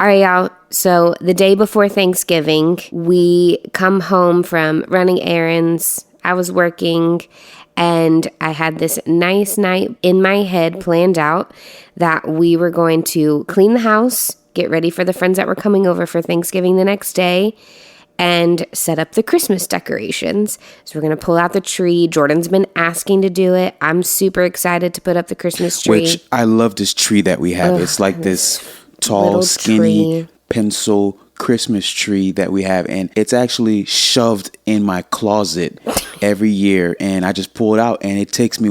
All right, y'all. So the day before Thanksgiving, we come home from running errands. I was working, and I had this nice night in my head planned out that we were going to clean the house, get ready for the friends that were coming over for Thanksgiving the next day, and set up the Christmas decorations. So we're going to pull out the tree. Jordan's been asking to do it. I'm super excited to put up the Christmas tree. Which I love this tree that we have. It's like this tall, skinny, pencil Christmas tree that we have, and it's actually shoved in my closet every year, and I just pull it out, and it takes me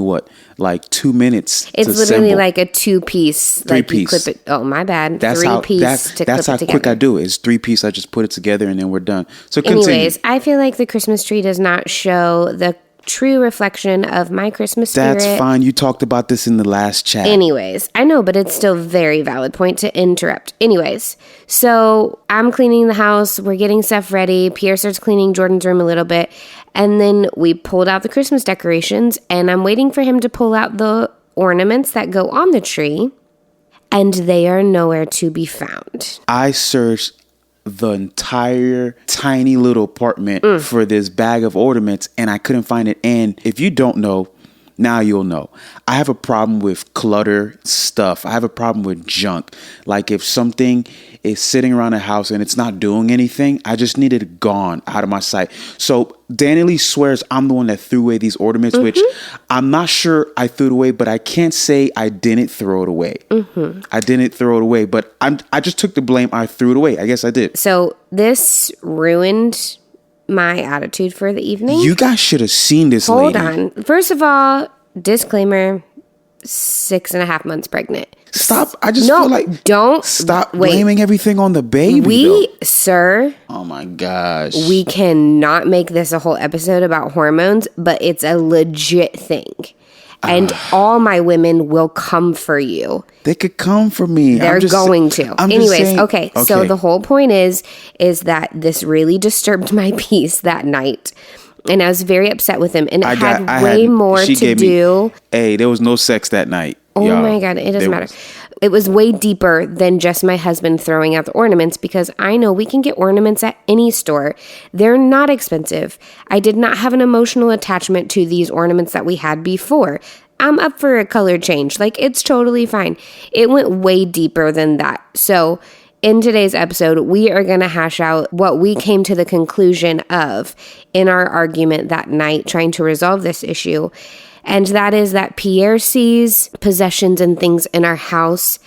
like 2 minutes it's to literally assemble. like a 2-piece, like you clip it. Oh, my bad. That's 3-piece to clip it together. That's how quick I do it. It's 3-piece. I just put it together and then we're done. So continue. Anyways, I feel like the Christmas tree does not show the true reflection of my Christmas spirit. That's fine. You talked about this in the last chat. Anyways, I know, but it's still a very valid point to interrupt. Anyways, so I'm cleaning the house. We're getting stuff ready. Pierre starts cleaning Jordan's room a little bit. And then we pulled out the Christmas decorations, and I'm waiting for him to pull out the ornaments that go on the tree, and they are nowhere to be found. I searched the entire tiny little apartment for this bag of ornaments, and I couldn't find it. And if you don't know, now you'll know. I have a problem with clutter stuff. I have a problem with junk. Like if something is sitting around a house and it's not doing anything, I just need it gone out of my sight. So Danilee swears I'm the one that threw away these ornaments, which I'm not sure I threw it away, but I can't say I didn't throw it away. I didn't throw it away, but I just took the blame. I threw it away. I guess I did. So this ruined my attitude for the evening. You guys should have seen this lady. Hold on. First of all, disclaimer, 6.5 months pregnant. Stop. I just feel like don't stop blaming everything on the baby. Sir. Oh my gosh. We cannot make this a whole episode about hormones, but it's a legit thing. And all my women will come for you. They could come for me. They're going to. Anyways, okay. So the whole point is that this really disturbed my peace that night. And I was very upset with him. And it had way more to do. Hey, there was no sex that night. Oh my God. It doesn't matter. It was way deeper than just my husband throwing out the ornaments, because I know we can get ornaments at any store. They're not expensive. I did not have an emotional attachment to these ornaments that we had before. I'm up for a color change. Like, it's totally fine. It went way deeper than that. So in today's episode, we are going to hash out what we came to the conclusion of in our argument that night, trying to resolve this issue. And that is that Pierre sees possessions and things in our house,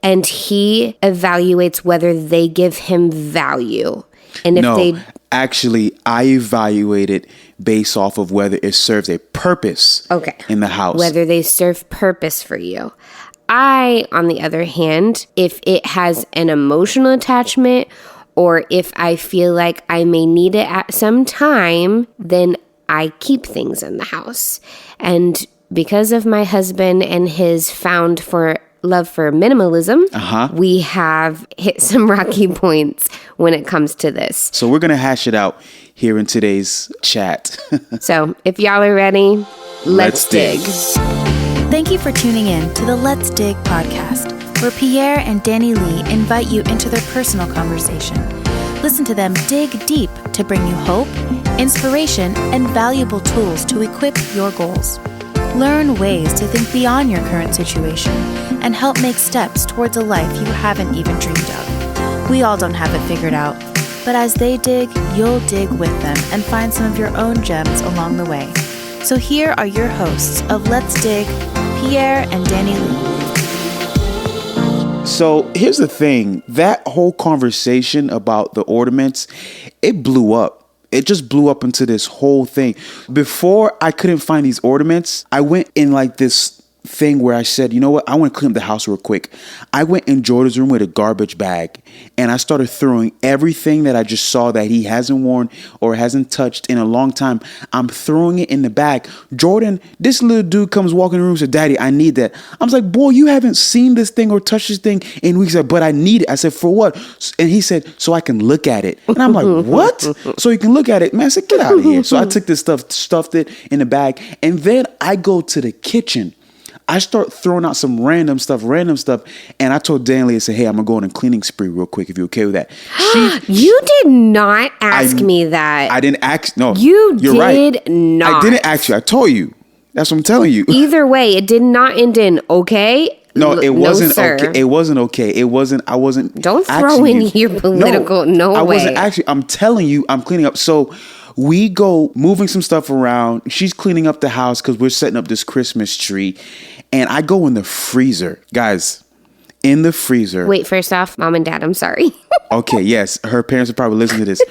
and he evaluates whether they give him value. And if actually, I evaluate it based off of whether it serves a purpose in the house. Whether they serve purpose for you. I, on the other hand, if it has an emotional attachment, or if I feel like I may need it at some time, then I keep things in the house. And because of my husband and his love for minimalism, we have hit some rocky points when it comes to this. So we're going to hash it out here in today's chat. So if y'all are ready, let's dig. Thank you for tuning in to the Let's Dig podcast, where Pierre and Danilee invite you into their personal conversation. Listen to them dig deep to bring you hope, inspiration, and valuable tools to equip your goals. Learn ways to think beyond your current situation and help make steps towards a life you haven't even dreamed of. We all don't have it figured out, but as they dig, you'll dig with them and find some of your own gems along the way. So here are your hosts of Let's Dig, Pierre and Danilee. So here's the thing. That whole conversation about the ornaments, it blew up. It just blew up into this whole thing. Before I couldn't find these ornaments, I went in like this thing where I said, you know what? I want to clean up the house real quick. I went in Jordan's room with a garbage bag and I started throwing everything that I just saw that he hasn't worn or hasn't touched in a long time. I'm throwing it in the bag. Jordan, this little dude comes walking in the room and said, Daddy, I need that. I was like, boy, you haven't seen this thing or touched this thing in weeks. But I need it. I said, for what? And he said, so I can look at it. And I'm like, what? So you can look at it? Man, I said, get out of here. So I took this stuff, stuffed it in the bag. And then I go to the kitchen. I start throwing out some random stuff. And I told Danilee, I said, hey, I'm going to go on a cleaning spree real quick if you're okay with that. You did not ask me that. I didn't ask. No. You're did right. Not. I didn't ask you. I told you. That's what I'm telling you. Either way, it did not end in okay. No, it wasn't sir. okay. It wasn't okay. I wasn't. Don't throw in your political. No way. I wasn't actually. I'm telling you, I'm cleaning up. So we go moving some stuff around. She's cleaning up the house because we're setting up this Christmas tree. And I go in the freezer. Guys, in the freezer. Wait, first off, Mom and Dad, I'm sorry. Okay, yes. Her parents will probably listen to this.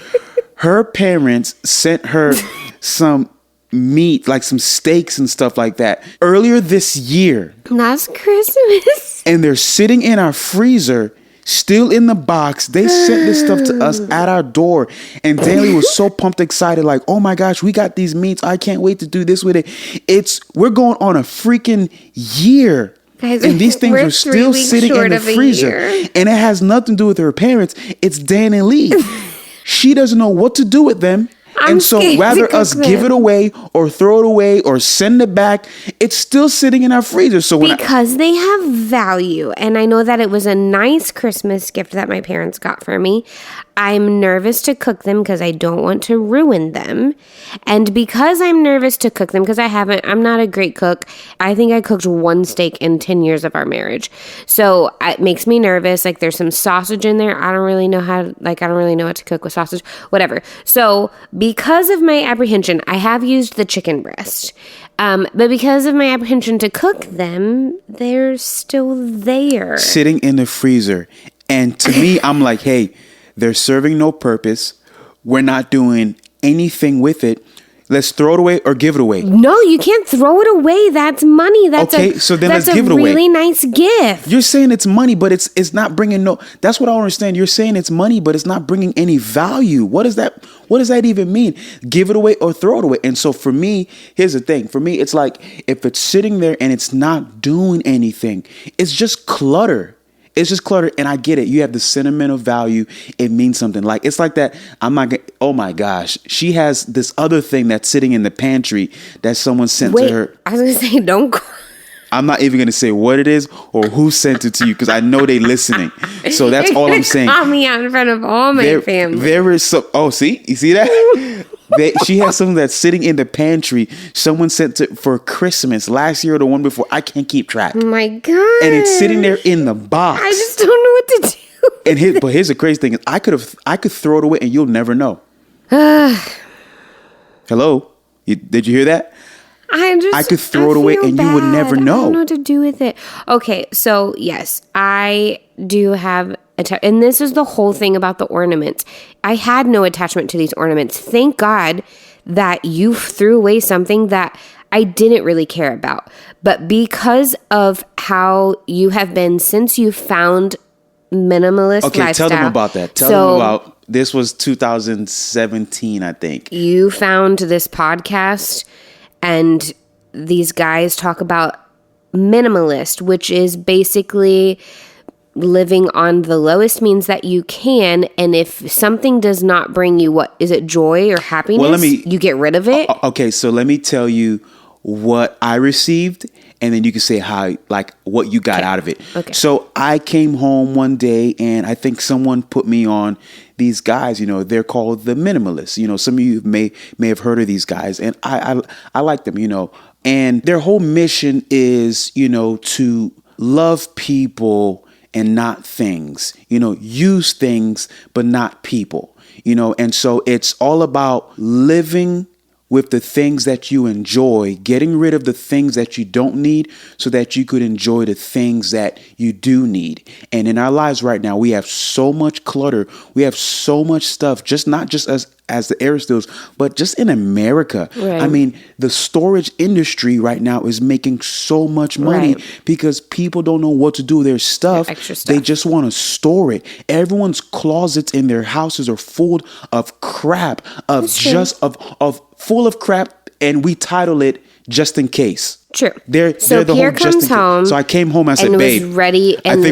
Her parents sent her some meat, like some steaks and stuff like that, earlier this year. Last Christmas. And they're sitting in our freezer, still in the box. They sent this stuff to us at our door. And Danilee was so pumped, excited, like, oh my gosh, we got these meats. I can't wait to do this with it. We're going on a freaking year. Guys, and these things are still sitting in the freezer. And it has nothing to do with her parents. It's Danilee. She doesn't know what to do with them. And so rather us give it away or throw it away or send it back, it's still sitting in our freezer. So because they have value. And I know that it was a nice Christmas gift that my parents got for me. I'm nervous to cook them because I don't want to ruin them. And because I'm nervous to cook them, because I'm not a great cook. I think I cooked one steak in 10 years of our marriage. So it makes me nervous. Like there's some sausage in there. I don't really know what to cook with sausage, whatever. So because of my apprehension, I have used the chicken breast. But because of my apprehension to cook them, they're still there. Sitting in the freezer. And to me, I'm like, hey, they're serving no purpose. We're not doing anything with it. Let's throw it away or give it away. No, you can't throw it away. That's money. So then let's give it away. That's a really nice gift. You're saying it's money, but it's not bringing that's what I don't understand. You're saying it's money, but it's not bringing any value. What does that even mean? Give it away or throw it away. And so for me, here's the thing. For me, it's like if it's sitting there and it's not doing anything, it's just clutter. It's just clutter. And I get it. You have the sentimental value. It means something. Like, it's like that. Oh my gosh. She has this other thing that's sitting in the pantry that someone sent to her. I was going to say, don't cry. I'm not even going to say what it is or who sent it to you because I know they listening. So that's all I'm saying. Call me out in front of all my family. There is some. Oh, see? You see that? She has something that's sitting in the pantry. Someone sent it for Christmas last year or the one before. I can't keep track. Oh my God. And it's sitting there in the box. I just don't know what to do. But here's the crazy thing: is I could throw it away and you'll never know. Hello? Did you hear that? I could throw it away and you would never know. I don't know what to do with it. Okay, so yes, I do have and this is the whole thing about the ornaments. I had no attachment to these ornaments. Thank God that you threw away something that I didn't really care about. But because of how you have been since you found minimalist lifestyle. Okay, tell them about that. Tell them about, this was 2017, I think. You found this podcast and these guys talk about minimalist, which is basically living on the lowest means that you can. And if something does not bring you, what is it, joy or happiness? You get rid of it. Okay, so let me tell you what I received, and then you can say what you got out of it. Okay. So I came home one day, and I think someone put me on these guys. They're called the Minimalists. Some of you may have heard of these guys, and I like them. And their whole mission is to love people and not things. Use things but not people. And so it's all about living with the things that you enjoy, getting rid of the things that you don't need so that you could enjoy the things that you do need. And in our lives right now, we have so much clutter. We have so much stuff, not just as the Aristills, but just in America. Right. I mean, the storage industry right now is making so much money because people don't know what to do with their stuff. Extra stuff. They just want to store it. Everyone's closets in their houses are full of crap, full of crap, and we title it Just in Case. True. They're the Pierre whole just comes home. So I came home. I said, and "Babe, was ready and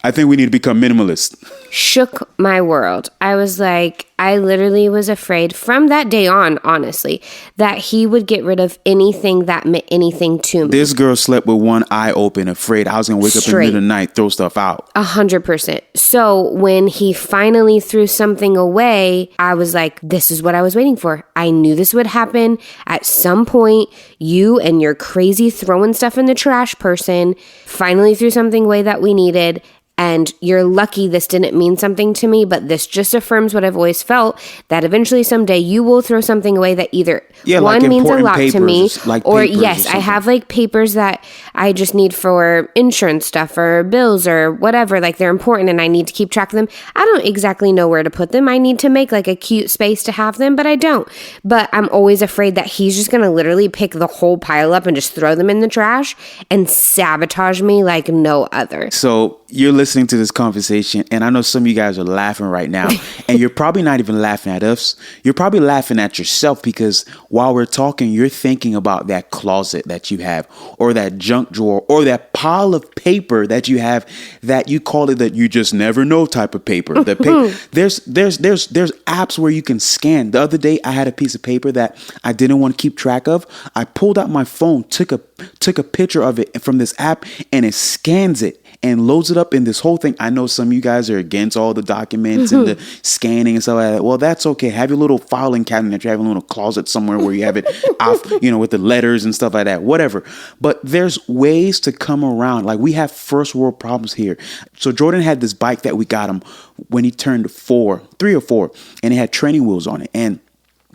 I think we need to become minimalist." shook my world. I was like, I literally was afraid from that day on, honestly, that he would get rid of anything that meant anything to me. This girl slept with one eye open, afraid I was going to wake up in the middle of the night, throw stuff out. 100%. So when he finally threw something away, I was like, this is what I was waiting for. I knew this would happen. At some point, you and your crazy throwing stuff in the trash person finally threw something away that we needed. And you're lucky this didn't mean something to me, but this just affirms what I've always felt, that eventually someday you will throw something away that either one like means a lot papers, to me, like or papers yes, or I have like papers that I just need for insurance stuff or bills or whatever. Like they're important and I need to keep track of them. I don't exactly know where to put them. I need to make like a cute space to have them, but I don't. But I'm always afraid that he's just going to literally pick the whole pile up and just throw them in the trash and sabotage me like no other. So you're listening to this conversation, and I know some of you guys are laughing right now, and you're probably not even laughing at us. You're probably laughing at yourself, because while we're talking, you're thinking about that closet that you have, or that junk drawer, or that pile of paper that you have that you call it that you just never know type of paper. The paper. There's apps where you can scan. The other day, I had a piece of paper that I didn't want to keep track of. I pulled out my phone, took a picture of it from this app, and it scans it and loads it up in this whole thing. I know some of you guys are against all the documents and the scanning and stuff like that. Well, that's okay. Have your little filing cabinet. You have a little closet somewhere where you have it off, with the letters and stuff like that, whatever. But there's ways to come around. Like, we have first world problems here. So Jordan had this bike that we got him when he turned 3 or 4, and it had training wheels on it. And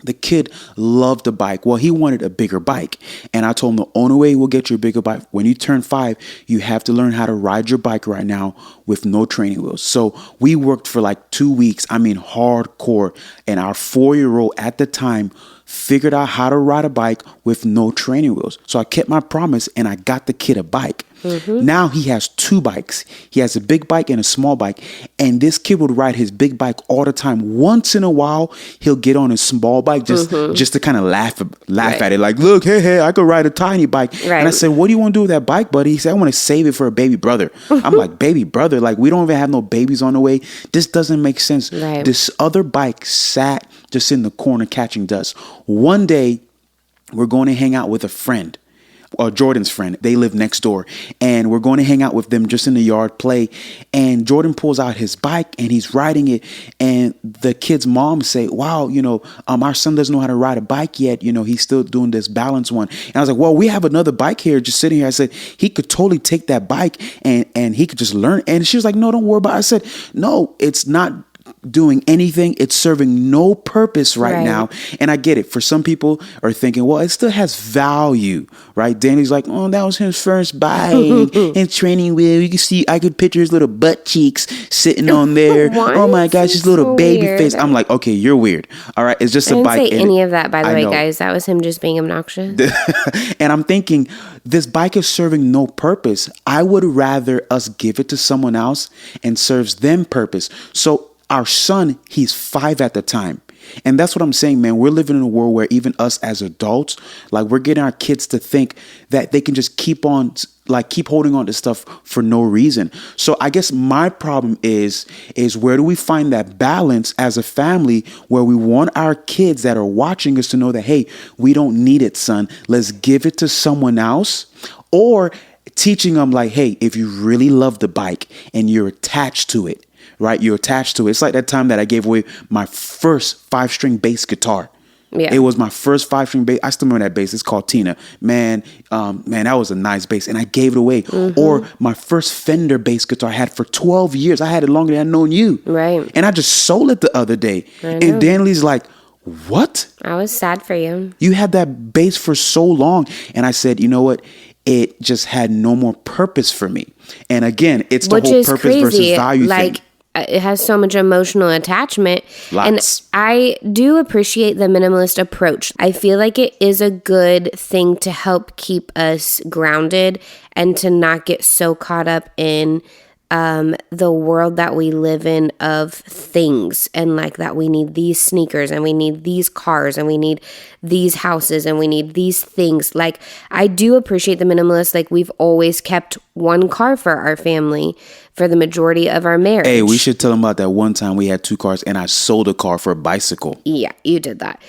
the kid loved the bike. Well, he wanted a bigger bike. And I told him the only way we'll get you a bigger bike, when you turn 5, you have to learn how to ride your bike right now with no training wheels. So we worked for like 2 weeks. I mean, hardcore. And our 4-year-old at the time figured out how to ride a bike with no training wheels. So I kept my promise and I got the kid a bike. Now he has 2 bikes. He has a big bike and a small bike. And this kid would ride his big bike all the time. Once in a while, he'll get on his small bike just to kind of laugh at it. Like, look, hey, I could ride a tiny bike. Right. And I said, what do you want to do with that bike, buddy? He said, I want to save it for a baby brother. I'm like, baby brother? Like, we don't even have no babies on the way. This doesn't make sense. Right. This other bike sat just in the corner catching dust. One day, we're going to hang out with a friend. Jordan's friend. They live next door, and we're going to hang out with them just in the yard, play. And Jordan pulls out his bike and he's riding it, and the kid's mom say, wow, our son doesn't know how to ride a bike yet. He's still doing this balance one. And I was like, well, we have another bike here just sitting here. I said, he could totally take that bike and he could just learn. And she was like, no, don't worry about it. I said, no, it's not doing anything. It's serving no purpose right now. And I get it. For some people are thinking, well, it still has value, right? Danny's like, oh, that was his first bike and training wheel. You can see, I could picture his little butt cheeks sitting on there. Oh my gosh, his little so baby face. I'm like, okay, you're weird. All right. It's just a bike. I didn't say any of that, by the way, guys. That was him just being obnoxious. And I'm thinking, this bike is serving no purpose. I would rather us give it to someone else and serves them purpose. So our son, he's 5 at the time. And that's what I'm saying, man. We're living in a world where even us as adults, like, we're getting our kids to think that they can just keep holding on to stuff for no reason. So I guess my problem is where do we find that balance as a family where we want our kids that are watching us to know that, hey, we don't need it, son. Let's give it to someone else. Or teaching them like, hey, if you really love the bike and you're attached to it, right? You're attached to it. It's like that time that I gave away my first 5-string bass guitar. Yeah. It was my first 5-string bass. I still remember that bass. It's called Tina. Man, that was a nice bass. And I gave it away. Or my first Fender bass guitar I had for 12 years. I had it longer than I'd known you. Right. And I just sold it the other day. And Danilee's like, what? I was sad for you. You had that bass for so long. And I said, you know what? It just had no more purpose for me. And again, it's the whole purpose versus value thing. It has so much emotional attachment. Lots. And I do appreciate the minimalist approach. I feel like it is a good thing to help keep us grounded and to not get so caught up in the world that we live in of things, and like that we need these sneakers and we need these cars and we need these houses and we need these things. Like, I do appreciate the minimalist. Like, we've always kept one car for our family for the majority of our marriage. Hey, we should tell them about that one time we had 2 cars and I sold a car for a bicycle. Yeah, you did that.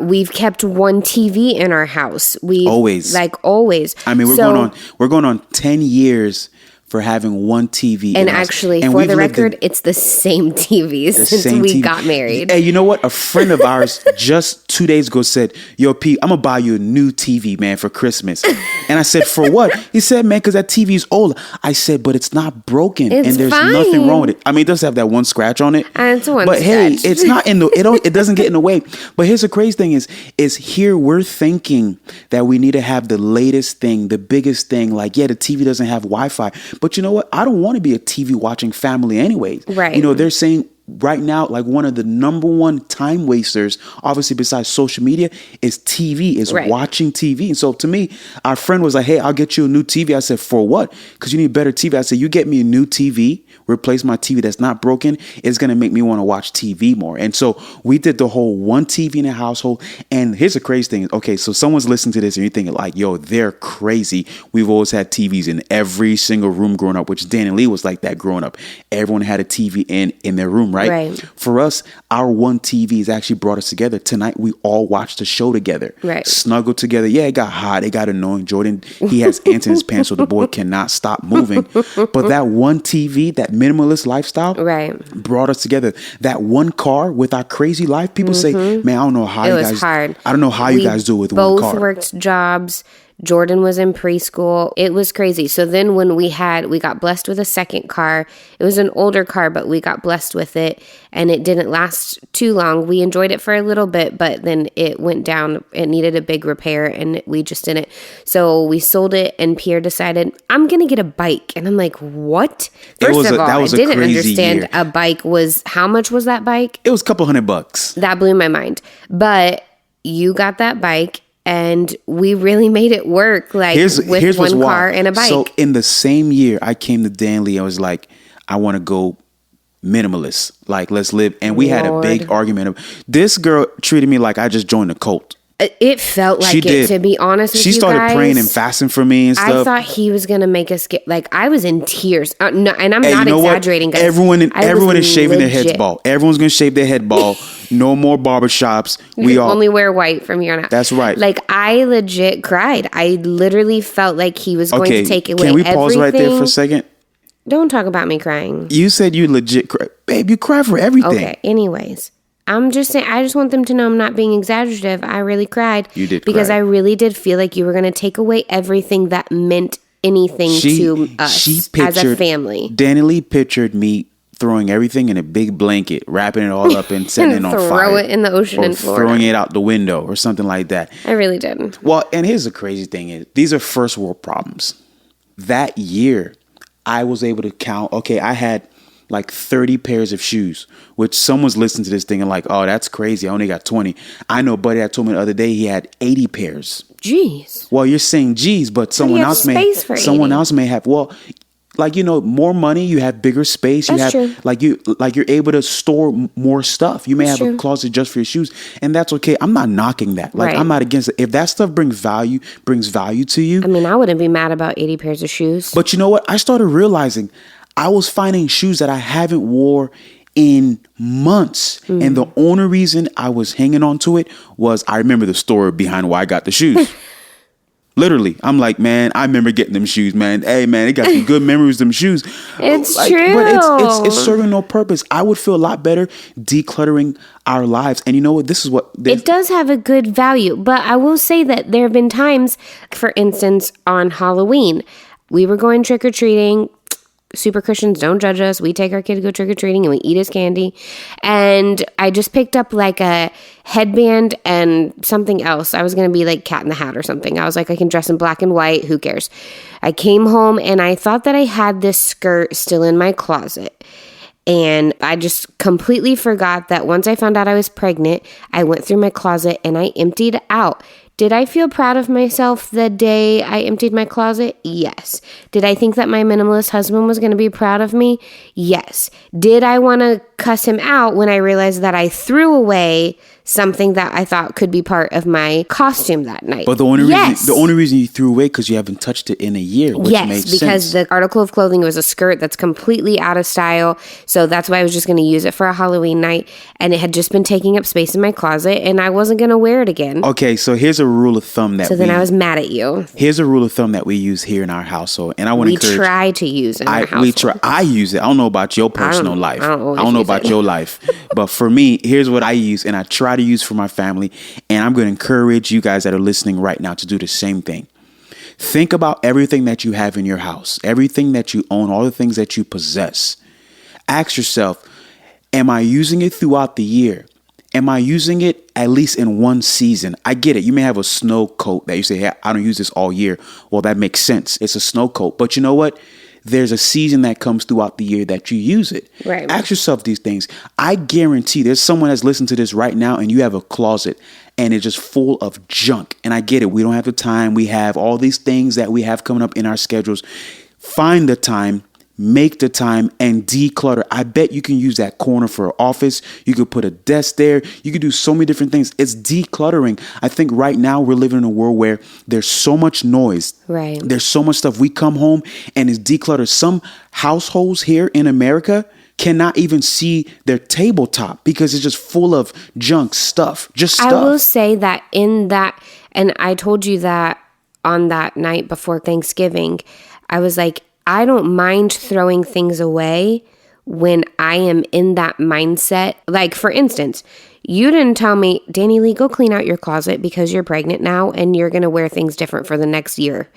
We've kept one TV in our house. Always. Always. I mean, we're going on 10 years for having one TV. And actually, for the record, it's the same TV since we got married. Hey, you know what? A friend of ours just 2 days ago said, yo, P, I'm going to buy you a new TV, man, for Christmas. And I said, for what? He said, man, because that TV is old. I said, but it's not broken. It's and there's fine. Nothing wrong with it. I mean, it does have that one scratch on it. And it's one But scratch. hey, it's not in the, it doesn't get in the way. But here's the crazy thing is here we're thinking that we need to have the latest thing, the biggest thing. Like, yeah, the TV doesn't have Wi-Fi. But you know what? I don't want to be a TV watching family anyways. Right. You know, they're saying right now, like one of the number one time wasters, obviously besides social media, is TV, is watching TV. And so to me, our friend was like, hey, I'll get you a new TV. I said, for what? Because you need better TV. I said, you get me a new TV, replace my TV that's not broken. It's going to make me want to watch TV more. And so we did the whole one TV in the household. And here's the crazy thing. Okay, so someone's listening to this and you're thinking like, yo, they're crazy. We've always had TVs in every single room growing up, which Danilee was like that growing up. Everyone had a TV in their room, right? For us, our one TV has actually brought us together. Tonight, we all watched the show together. Right. Snuggled together. Yeah, it got hot. It got annoying. Jordan, he has ants in his pants, so the boy cannot stop moving. But that one TV, that minimalist lifestyle, brought us together. That one car with our crazy life, people say, man, I don't know how you guys... hard. I don't know how you guys do it with one car. Both worked jobs. Jordan was in preschool. It was crazy. So then when we got blessed with a second car. It was an older car, but we got blessed with it and it didn't last too long. We enjoyed it for a little bit, but then it went down. It needed a big repair and we just didn't. So we sold it and Pierre decided, I'm going to get a bike. And I'm like, what? First of all, I didn't understand year. A bike was, how much was that bike? It was a couple $100. That blew my mind. But you got that bike. And we really made it work, like with one car and a bike. So in the same year, I came to Danilee. I was like, I want to go minimalist. Like, let's live. And we had a big argument of this girl treated me like I just joined a cult. It felt like it, to be honest with you guys. She started praying and fasting for me and stuff. I thought he was going to make us get, like, I was in tears. No, and I'm not exaggerating, guys. Everyone is shaving their heads bald. Everyone's going to shave their head bald. No more barbershops. We only wear white from here on out. That's right. Like, I legit cried. I literally felt like he was going to take away everything. Can we pause right there for a second? Don't talk about me crying. You said you legit cry. Babe, you cry for everything. Okay, anyways. I'm just saying, I just want them to know I'm not being exaggerative. I really cried. You did because cry. I really did feel like you were going to take away everything that meant anything to us as a family. Danilee pictured me throwing everything in a big blanket, wrapping it all up and setting it on fire. Throw it in the ocean in Florida. Throwing it out the window or something like that. I really did. Well, and here's the crazy thing is, these are first world problems. That year, I was able to count, I had like 30 pairs of shoes, which someone's listening to this thing and like, oh, that's crazy. I only got 20. I know a buddy that told me the other day he had 80 pairs. Jeez. Well, you're saying geez, but someone else may have, well, like, you know, more money, you have bigger space. That's true. You're able to store more stuff. You may have a closet just for your shoes, and that's okay. I'm not knocking that. Like, I'm not against it. If that stuff brings value to you. I mean, I wouldn't be mad about 80 pairs of shoes. But you know what? I started realizing I was finding shoes that I haven't wore in months. And the only reason I was hanging on to it was I remember the story behind why I got the shoes. Literally, I'm like, man, I remember getting them shoes, man. Hey, man, it got some good memories, them shoes. It's true. But it's serving no purpose. I would feel a lot better decluttering our lives. And you know what? This is what... It does have a good value. But I will say that there have been times, for instance, on Halloween, we were going trick-or-treating. Super Christians, don't judge us. We take our kid to go trick-or-treating and we eat his candy. And I just picked up like a headband and something else. I was going to be like Cat in the Hat or something. I was like, I can dress in black and white. Who cares? I came home and I thought that I had this skirt still in my closet. And I just completely forgot that once I found out I was pregnant, I went through my closet and I emptied out Did I feel proud of myself the day I emptied my closet? Yes. Did I think that my minimalist husband was going to be proud of me? Yes. Did I want to cuss him out when I realized that I threw away something that I thought could be part of my costume that night? But the only reason you threw away because you haven't touched it in a year, which yes, makes because sense. the article of clothing was a skirt that's completely out of style. So that's why I was just going to use it for a Halloween night. And it had just been taking up space in my closet and I wasn't going to wear it again. Okay, so here's a rule of thumb that then I was mad at you. Here's a rule of thumb that we use here in our household. And I want to encourage... We try to use it in our household. I use it. I don't know about your personal life. I don't know about your life. But for me, here's what I use and I try to use for my family. And I'm going to encourage you guys that are listening right now to do the same thing. Think about everything that you have in your house, everything that you own, all the things that you possess. Ask yourself, am I using it throughout the year? Am I using it at least in one season? I get it. You may have a snow coat that you say, hey, I don't use this all year. Well, that makes sense. It's a snow coat. But you know what? There's a season that comes throughout the year that you use it. Right. Ask yourself these things. I guarantee there's someone that's listening to this right now and you have a closet and it's just full of junk. And I get it. We don't have the time. We have all these things that we have coming up in our schedules. Find the time. Make the time and declutter. I bet you can use that corner for an office. You could put a desk there. You could do so many different things. It's decluttering. I think right now we're living in a world where there's so much noise. Right. There's so much stuff. We come home and it's decluttered. Some households here in America cannot even see their tabletop because it's just full of junk stuff. Just stuff. I will say that in that, and I told you that on that night before Thanksgiving, I was like, I don't mind throwing things away when I am in that mindset. Like, for instance, you didn't tell me, Danilee, go clean out your closet because you're pregnant now and you're going to wear things different for the next year.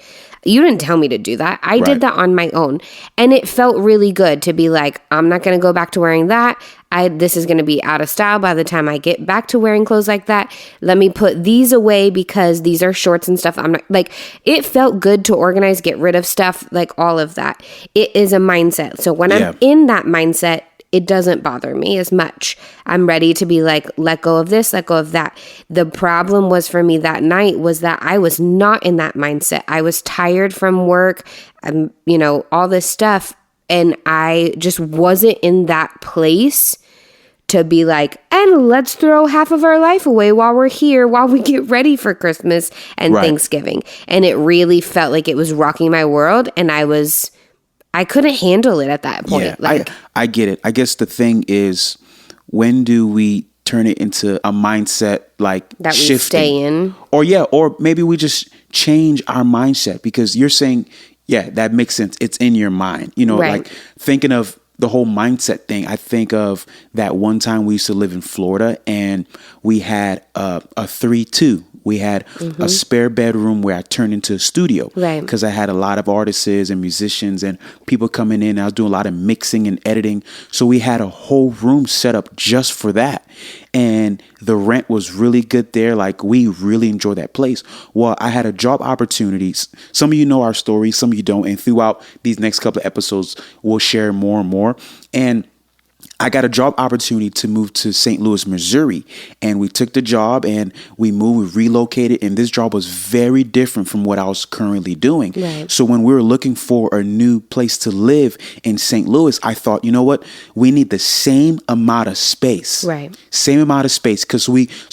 You didn't tell me to do that. I did that on my own. And it felt really good to be like, I'm not going to go back to wearing that. This is going to be out of style by the time I get back to wearing clothes like that. Let me put these away because these are shorts and stuff. I'm not like, it felt good to organize, get rid of stuff, like all of that. It is a mindset. So when I'm in that mindset, it doesn't bother me as much. I'm ready to be like, let go of this, let go of that. The problem was for me that night was that I was not in that mindset. I was tired from work, all this stuff. And I just wasn't in that place to be like, and let's throw half of our life away while we're here, while we get ready for Christmas and Thanksgiving. And it really felt like it was rocking my world. And I couldn't handle it at that point. Yeah, I get it. I guess the thing is, when do we turn it into a mindset like that we shifting? Stay in? Or maybe we just change our mindset because you're saying, yeah, that makes sense. It's in your mind. Like thinking of the whole mindset thing. I think of that one time we used to live in Florida and we had a 3-2. We had a spare bedroom where I turned into a studio because I had a lot of artists and musicians and people coming in. I was doing a lot of mixing and editing. So we had a whole room set up just for that. And the rent was really good there. Like, we really enjoyed that place. Well, I had a job opportunity. Some of you know our story, some of you don't. And throughout these next couple of episodes, we'll share more and more. And I got a job opportunity to move to St. Louis, Missouri, and we took the job and we moved, we relocated, and this job was very different from what I was currently doing. Right. So when we were looking for a new place to live in St. Louis, I thought, you know what? We need the same amount of space. Right. Same amount of space so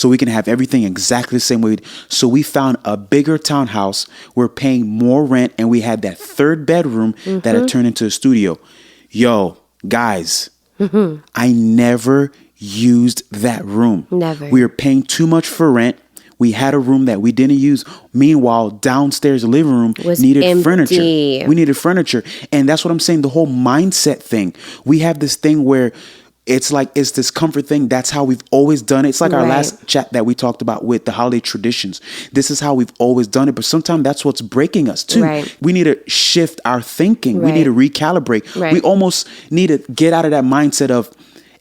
we can have everything exactly the same way. So we found a bigger townhouse. We're paying more rent, and we had that third bedroom that had turned into a studio. Yo, guys. I never used that room. Never. We were paying too much for rent. We had a room that we didn't use. Meanwhile, downstairs the living room needed empty. furniture. We needed furniture. And that's what I'm saying. The whole mindset thing. We have this thing where it's like, it's this comfort thing. That's how we've always done it. It's like our last chat that we talked about with the holiday traditions. This is how we've always done it. But sometimes that's what's breaking us too. Right. We need to shift our thinking. We need to recalibrate. Right. We almost need to get out of that mindset of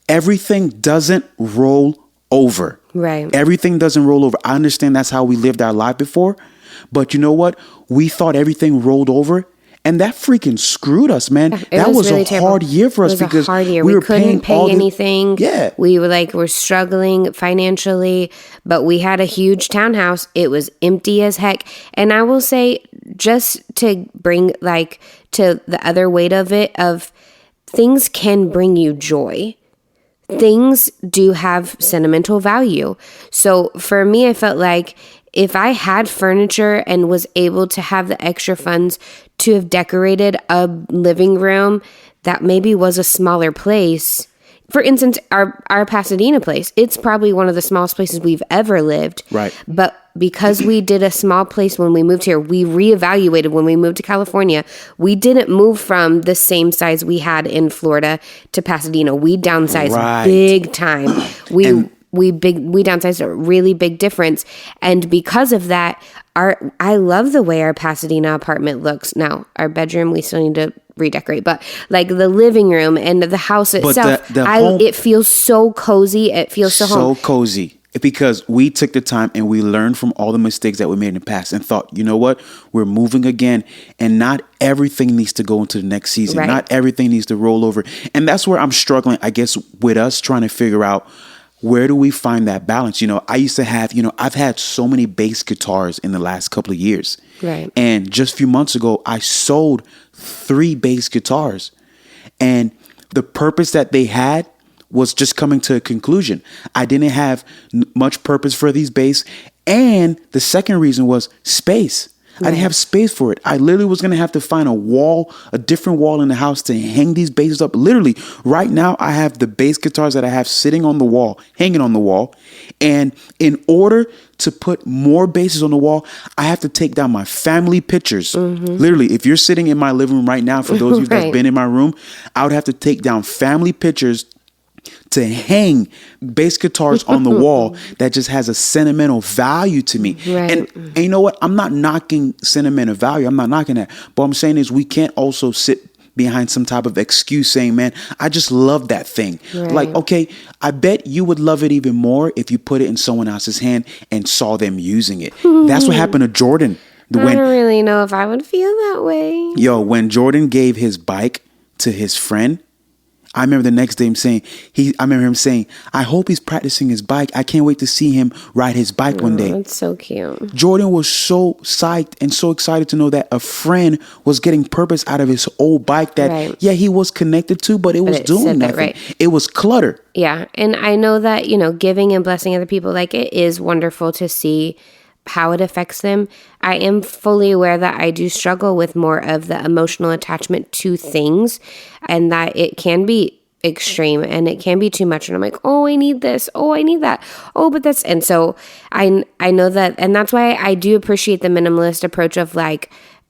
everything doesn't roll over. Right. Everything doesn't roll over. I understand that's how we lived our life before. But you know what? We thought everything rolled over. And that freaking screwed us, man. That was really a terrible. hard year for us It was because a hard year. we were couldn't pay paying anything. Yeah. We were struggling financially, but we had a huge townhouse. It was empty as heck. And I will say, just to bring to the other weight of it, of things can bring you joy. Things do have sentimental value. So for me, I felt like if I had furniture and was able to have the extra funds to have decorated a living room that maybe was a smaller place. For instance, our Pasadena place, it's probably one of the smallest places we've ever lived. Right. But because we did a small place when we moved here, we reevaluated when we moved to California. We didn't move from the same size we had in Florida to Pasadena. We downsized big time. We downsized a really big difference. And because of that, I love the way our Pasadena apartment looks. Now, our bedroom, we still need to redecorate, but like the living room and the house itself, it feels so cozy. It feels so cozy. Because we took the time and we learned from all the mistakes that we made in the past and thought, you know what, we're moving again, and not everything needs to go into the next season. Right. Not everything needs to roll over. And that's where I'm struggling, I guess, with us trying to figure out, where do we find that balance? I used to have, I've had so many bass guitars in the last couple of years. Right. And just a few months ago, I sold 3 bass guitars. And the purpose that they had was just coming to a conclusion. I didn't have much purpose for these bass. And the second reason was space. I didn't have space for it. I literally was going to have to find a different wall in the house to hang these basses up. Literally, right now, I have the bass guitars that I have sitting on the wall, hanging on the wall. And in order to put more basses on the wall, I have to take down my family pictures. Mm-hmm. Literally, if you're sitting in my living room right now, for those of you that's been in my room, I would have to take down family pictures to hang bass guitars on the wall that just has a sentimental value to me. Right. And you know what? I'm not knocking sentimental value. I'm not knocking that. But what I'm saying is we can't also sit behind some type of excuse saying, man, I just love that thing. Right. Like, okay, I bet you would love it even more if you put it in someone else's hand and saw them using it. That's what happened to Jordan. I don't really know if I would feel that way. When Jordan gave his bike to his friend, I remember the next day I remember him saying, I hope he's practicing his bike. I can't wait to see him ride his bike one day. That's so cute. Jordan was so psyched and so excited to know that a friend was getting purpose out of his old bike that, he was connected to, but it was doing nothing. It was clutter. Yeah. And I know that, giving and blessing other people, it is wonderful to see how it affects them. I am fully aware that I do struggle with more of the emotional attachment to things, and that it can be extreme and it can be too much. And I'm like, oh, I need this. Oh, I need that. Oh, but that's, and so I know that, and that's why I do appreciate the minimalist approach of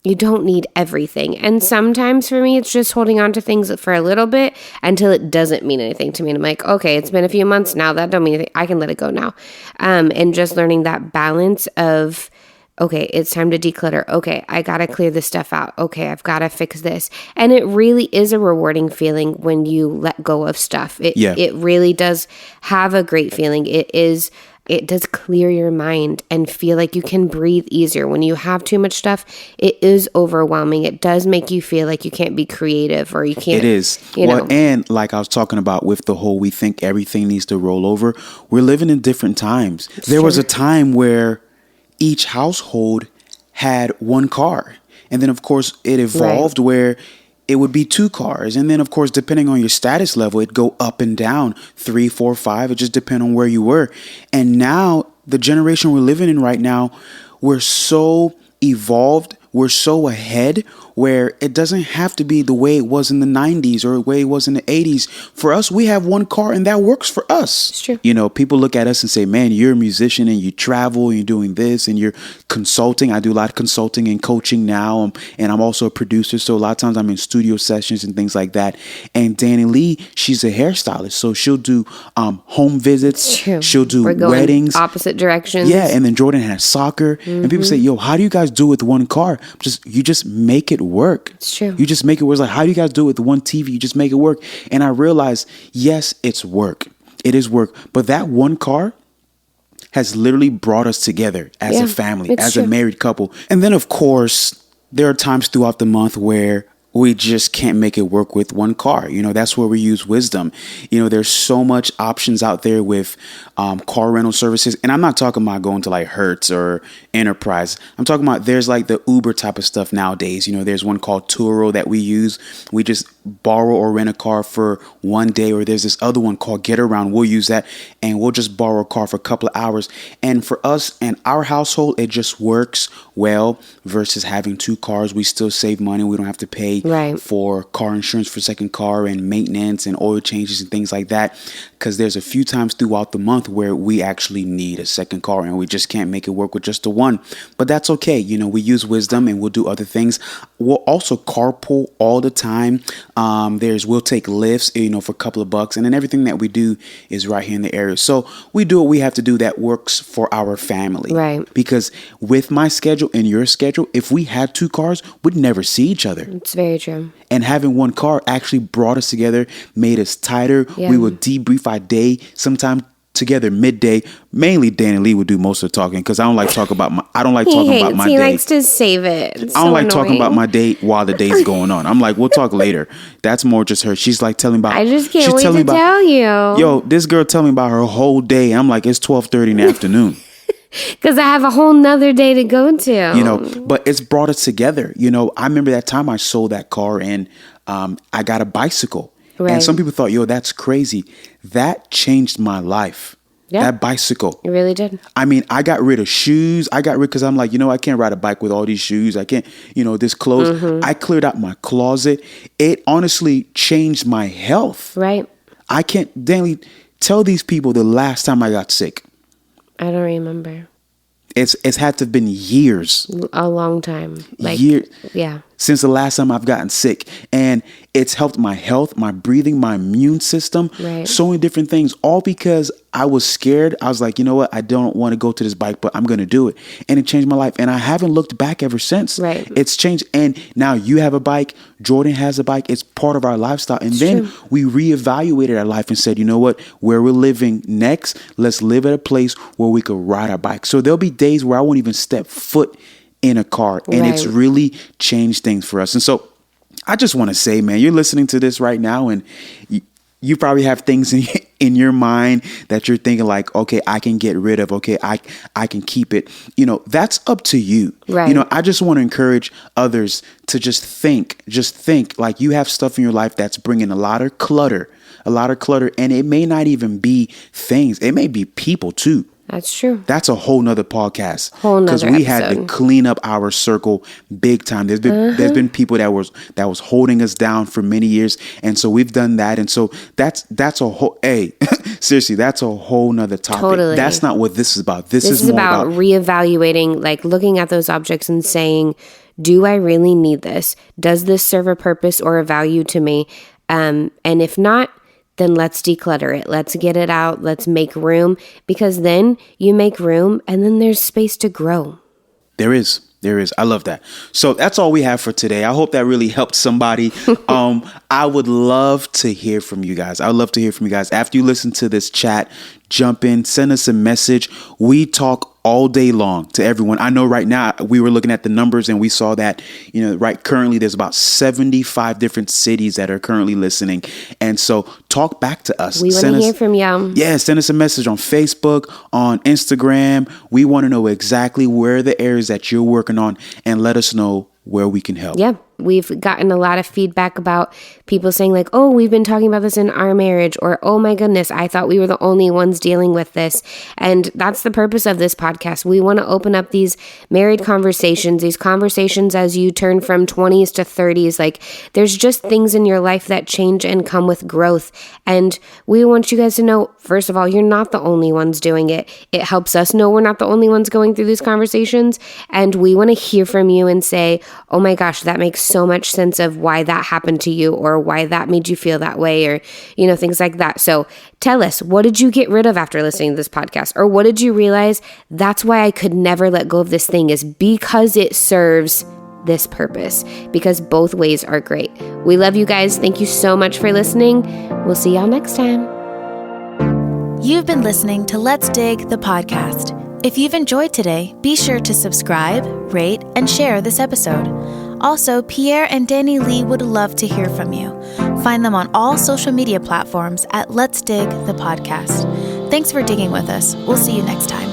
you don't need everything. And sometimes for me, it's just holding on to things for a little bit until it doesn't mean anything to me. And I'm like, okay, it's been a few months now. That don't mean anything. I can let it go now. And just learning that balance of, okay, it's time to declutter. Okay, I got to clear this stuff out. Okay, I've got to fix this. And it really is a rewarding feeling when you let go of stuff. It really does have a great feeling. It does clear your mind and feel like you can breathe easier. When you have too much stuff, it is overwhelming. It does make you feel like you can't be creative or you can't. It is. And like I was talking about with the whole we think everything needs to roll over, we're living in different times. There was a time where each household had one car. And then, of course, it evolved where it would be 2 cars. And then, of course, depending on your status level, it'd go up and down, 3, 4, 5. It just depends on where you were. And now, the generation we're living in right now, we're so evolved. We're so ahead where it doesn't have to be the way it was in the 90s or the way it was in the 80s. For us, we have one car and that works for us. It's true. People look at us and say, man, you're a musician and you travel and you're doing this and you're consulting. I do a lot of consulting and coaching now. And I'm also a producer. So a lot of times I'm in studio sessions and things like that. And Danilee, she's a hairstylist. So she'll do home visits. She'll do weddings. Opposite directions. Yeah. And then Jordan has soccer. Mm-hmm. And people say, yo, how do you guys do it with one car? You just make it work. It's true. You just make it work. It's like, how do you guys do it with one TV? You just make it work. And I realized, yes, it's work. It is work. But that one car has literally brought us together as a family, as a married couple. And then, of course, there are times throughout the month where we just can't make it work with one car. That's where we use wisdom. There's so much options out there with car rental services. And I'm not talking about going to like Hertz or Enterprise. I'm talking about there's like the Uber type of stuff nowadays. There's one called Turo that we use. We just borrow or rent a car for one day, or there's this other one called Get Around. We'll use that and we'll just borrow a car for a couple of hours. And for us and our household, it just works well versus having two cars. We still save money. We don't have to pay for car insurance for second car and maintenance and oil changes and things like that. Because there's a few times throughout the month where we actually need a second car and we just can't make it work with just the one. But that's okay. We use wisdom and we'll do other things. We'll also carpool all the time. We'll take lifts, for a couple of bucks. And then everything that we do is right here in the area. So we do what we have to do that works for our family. Right. Because with my schedule and your schedule, if we had two cars, we'd never see each other. It's very true. And having one car actually brought us together, made us tighter. Yeah. We would debrief our day sometime together midday. Mainly Danilee would do most of the talking because I don't like talking about my day. He likes to save it. I don't like talking about my day while the day's going on. I'm like, we'll talk later. That's more just her. She's like telling about. I just can't wait to tell you. Yo, this girl tell me about her whole day. I'm like, it's 12:30 in the afternoon. Because I have a whole nother day to go to. But it's brought us together. I remember that time I sold that car and I got a bicycle. Right. And some people thought, yo, that's crazy. That changed my life. Yeah. That bicycle. It really did. I mean, I got rid of shoes. Because I'm like, I can't ride a bike with all these shoes. I can't, this clothes. Mm-hmm. I cleared out my closet. It honestly changed my health. Right. I can't, Danilee, tell these people the last time I got sick. I don't remember. It's had to have been years. A long time. Years. Yeah. Since the last time I've gotten sick. And it's helped my health, my breathing, my immune system. Right. So many different things. All because I was scared. I was like, you know what? I don't want to go to this bike, but I'm going to do it. And it changed my life. And I haven't looked back ever since. Right. It's changed. And now you have a bike. Jordan has a bike. It's part of our lifestyle. And then we reevaluated our life and said, you know what? Where we're living next, let's live at a place where we could ride our bike. So there'll be days where I won't even step foot in a car. And it's really changed things for us. And so I just want to say, man, you're listening to this right now and you probably have things in your mind that you're thinking like, okay, I can get rid of. Okay, I can keep it. That's up to you. Right. I just want to encourage others to just think like you have stuff in your life that's bringing a lot of clutter. And it may not even be things. It may be people too. That's true. That's a whole nother podcast. Because we had to clean up our circle big time. There's been people that was holding us down for many years, and so we've done that. And so that's a whole. Seriously, that's a whole nother topic. Totally. That's not what this is about. This is more about reevaluating, like looking at those objects and saying, "Do I really need this? Does this serve a purpose or a value to me?" And if not, then let's declutter it. Let's get it out. Let's make room, because then you make room and then there's space to grow. There is. I love that. So that's all we have for today. I hope that really helped somebody. I would love to hear from you guys. After you listen to this chat, jump in, send us a message. We talk all day long to everyone. I know right now we were looking at the numbers and we saw that, currently there's about 75 different cities that are currently listening. And so talk back to us. We want to hear from you. Yeah, send us a message on Facebook, on Instagram. We want to know exactly where the areas that you're working on and let us know where we can help. Yeah. We've gotten a lot of feedback about people saying like, oh, we've been talking about this in our marriage, or, oh my goodness, I thought we were the only ones dealing with this. And that's the purpose of this podcast. We want to open up these married conversations, these conversations as you turn from 20s to 30s. Like there's just things in your life that change and come with growth. And we want you guys to know, first of all, you're not the only ones doing it. It helps us know we're not the only ones going through these conversations. And we want to hear from you and say, oh my gosh, that makes so much sense of why that happened to you, or why that made you feel that way, or, things like that. So tell us, what did you get rid of after listening to this podcast? Or what did you realize? That's why I could never let go of this thing, is because it serves this purpose, because both ways are great. We love you guys. Thank you so much for listening. We'll see y'all next time. You've been listening to Let's Dig, the podcast. If you've enjoyed today, be sure to subscribe, rate, and share this episode. Also, Pierre and Danilee would love to hear from you. Find them on all social media platforms at Let's Dig the Podcast. Thanks for digging with us. We'll see you next time.